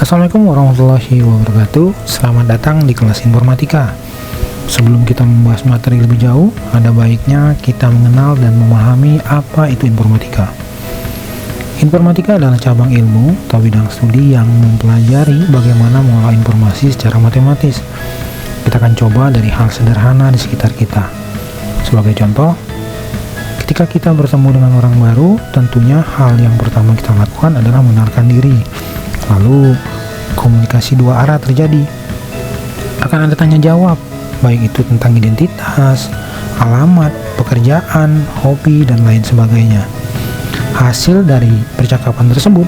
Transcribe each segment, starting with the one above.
Assalamualaikum warahmatullahi wabarakatuh. Selamat datang di kelas informatika. Sebelum kita membahas materi lebih jauh, ada baiknya kita mengenal dan memahami apa itu informatika. Informatika adalah cabang ilmu atau bidang studi yang mempelajari bagaimana mengolah informasi secara matematis. Kita akan coba dari hal sederhana di sekitar kita. Sebagai contoh, ketika kita bertemu dengan orang baru, tentunya hal yang pertama kita lakukan adalah mengenalkan diri. Lalu komunikasi dua arah terjadi. Akan ada tanya jawab, baik itu tentang identitas, alamat, pekerjaan, hobi, dan lain sebagainya. Hasil dari percakapan tersebut,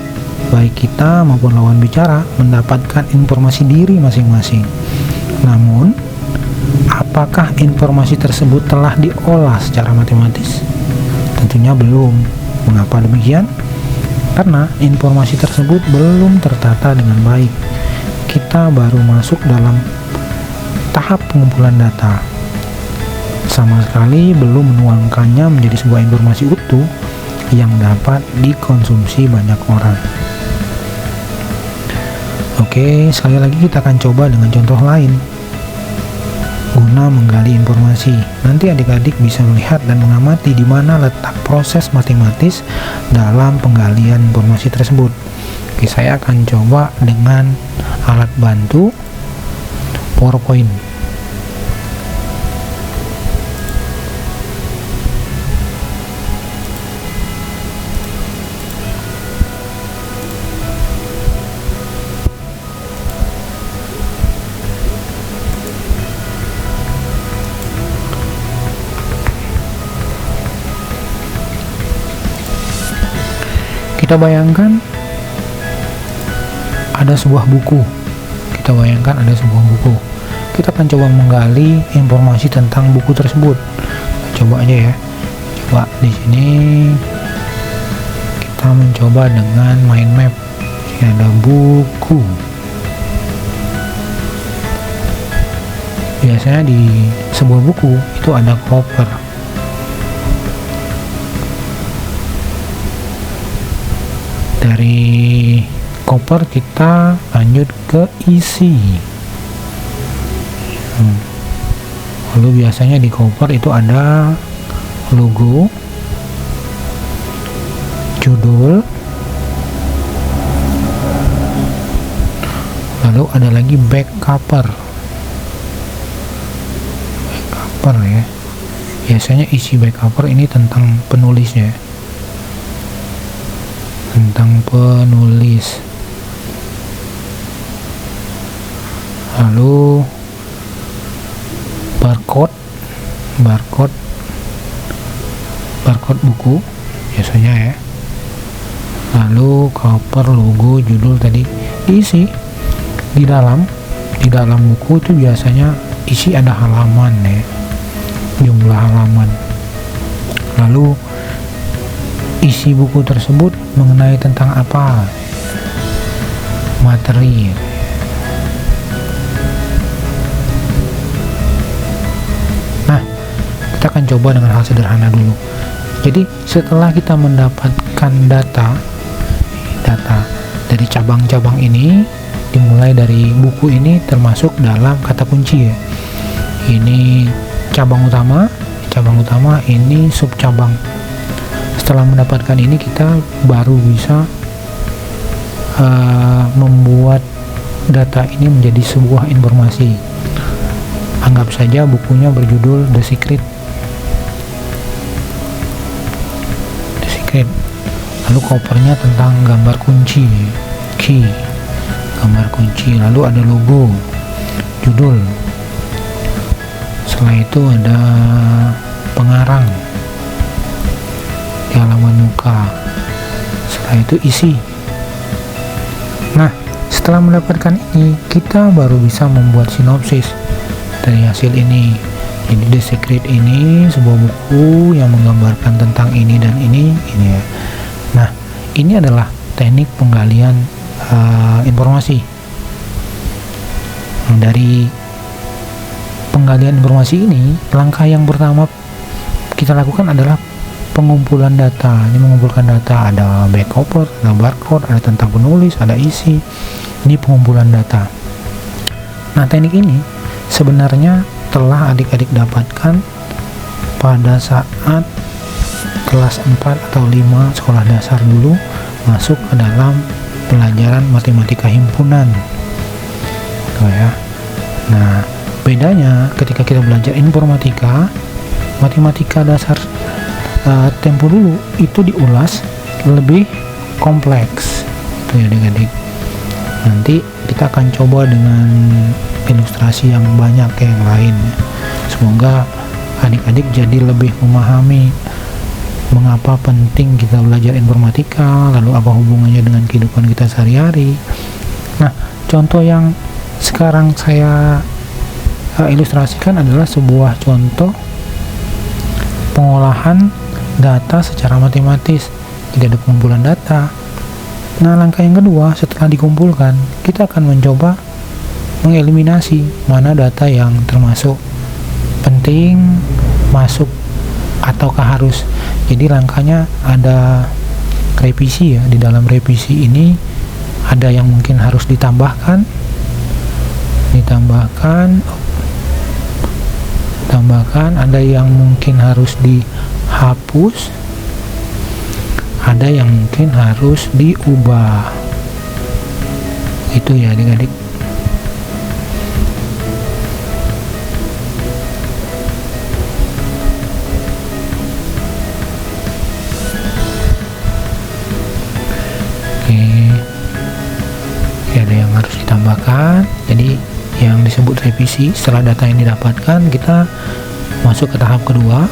baik kita maupun lawan bicara mendapatkan informasi diri masing-masing. Namun, apakah informasi tersebut telah diolah secara matematis? Tentunya belum. Mengapa demikian? Karena informasi tersebut belum tertata dengan baik. Kita baru masuk dalam tahap pengumpulan data. Sama sekali belum menuangkannya menjadi sebuah informasi utuh yang dapat dikonsumsi banyak orang. Oke, sekali lagi kita akan coba dengan contoh lain. Guna menggali informasi, nanti adik-adik bisa melihat dan mengamati di mana letak proses matematis dalam penggalian informasi tersebut. Oke, saya akan coba dengan alat bantu PowerPoint. Kita bayangkan ada sebuah buku. Kita akan coba menggali informasi tentang buku tersebut. Coba aja ya. Coba di sini kita mencoba dengan mind map. Ini ada buku. Biasanya di sebuah buku itu ada cover. Dari cover kita lanjut ke isi. Lalu biasanya di cover itu ada logo, judul, lalu ada lagi back cover. Ya. Biasanya isi back cover ini tentang penulisnya. Lalu barcode buku biasanya ya. Lalu cover, logo, judul tadi diisi di dalam buku itu biasanya isi ada halaman ya, jumlah halaman. Lalu isi buku tersebut mengenai tentang apa? Materi. Nah, kita akan coba dengan hal sederhana dulu. Jadi, setelah kita mendapatkan data dari cabang-cabang ini, dimulai dari buku ini termasuk dalam kata kunci ya. Ini cabang utama ini sub cabang. Setelah mendapatkan ini, kita baru bisa membuat data ini menjadi sebuah informasi. Anggap saja bukunya berjudul The Secret. Lalu covernya tentang gambar kunci, key, gambar kunci. Lalu ada logo, judul. Setelah itu ada pengarang di halaman muka. Setelah itu isi. Nah, setelah mendapatkan ini, kita baru bisa membuat sinopsis dari hasil ini. Jadi The Secret ini sebuah buku yang menggambarkan tentang ini dan ini ya. Nah, ini adalah teknik penggalian informasi. Dari penggalian informasi ini, langkah yang pertama kita lakukan adalah pengumpulan data. Ini mengumpulkan data, ada backcover, ada barcode, ada tentang penulis, ada isi. Ini pengumpulan data. Nah, teknik ini sebenarnya telah adik-adik dapatkan pada saat kelas 4 atau 5 sekolah dasar dulu masuk ke dalam pelajaran matematika himpunan. Tuh ya. Nah, bedanya ketika kita belajar informatika, matematika dasar tempo dulu itu diulas lebih kompleks. Itu ya adik-adik. Nanti kita akan coba dengan ilustrasi yang banyak yang lain. Semoga adik-adik jadi lebih memahami mengapa penting kita belajar informatika, lalu apa hubungannya dengan kehidupan kita sehari-hari. Nah, contoh yang sekarang saya ilustrasikan adalah sebuah contoh pengolahan data secara matematis. Jadi ada pengumpulan data. Nah, langkah yang kedua setelah dikumpulkan, kita akan mencoba mengeliminasi mana data yang termasuk penting masuk ataukah harus. Jadi langkahnya ada revisi ya. Di dalam revisi ini ada yang mungkin harus ditambahkan, ada yang mungkin harus dihapus, ada yang mungkin harus diubah. Itu ya adik-adik. Ada yang harus ditambahkan. Jadi yang disebut revisi, setelah data yang didapatkan kita masuk ke tahap kedua.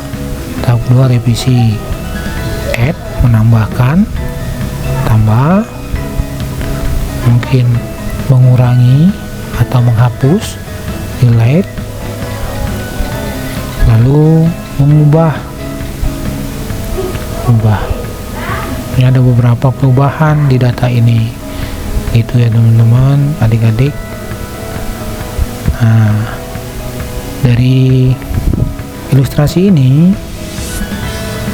Tahap kedua revisi, add, menambahkan, tambah, mungkin mengurangi atau menghapus, delete, lalu mengubah. Ini ada beberapa perubahan di data ini. Itu ya teman-teman, adik-adik. Nah, dari ilustrasi ini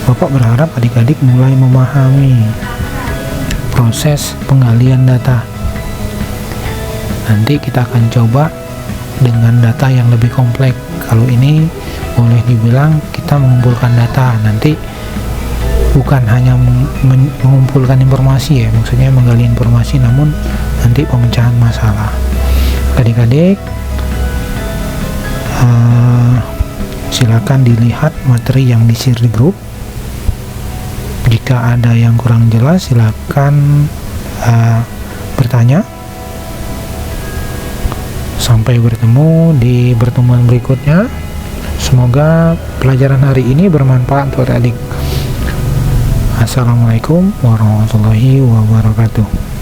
Bapak berharap adik-adik mulai memahami proses penggalian data. Nanti kita akan coba dengan data yang lebih kompleks. Kalau ini boleh dibilang kita mengumpulkan data, nanti bukan hanya mengumpulkan informasi ya, maksudnya menggali informasi, namun nanti pemecahan masalah. Adik-adik silakan dilihat materi yang di-share di grup. Jika ada yang kurang jelas silakan bertanya. Sampai bertemu di pertemuan berikutnya. Semoga pelajaran hari ini bermanfaat untuk adik. Assalamualaikum warahmatullahi wabarakatuh.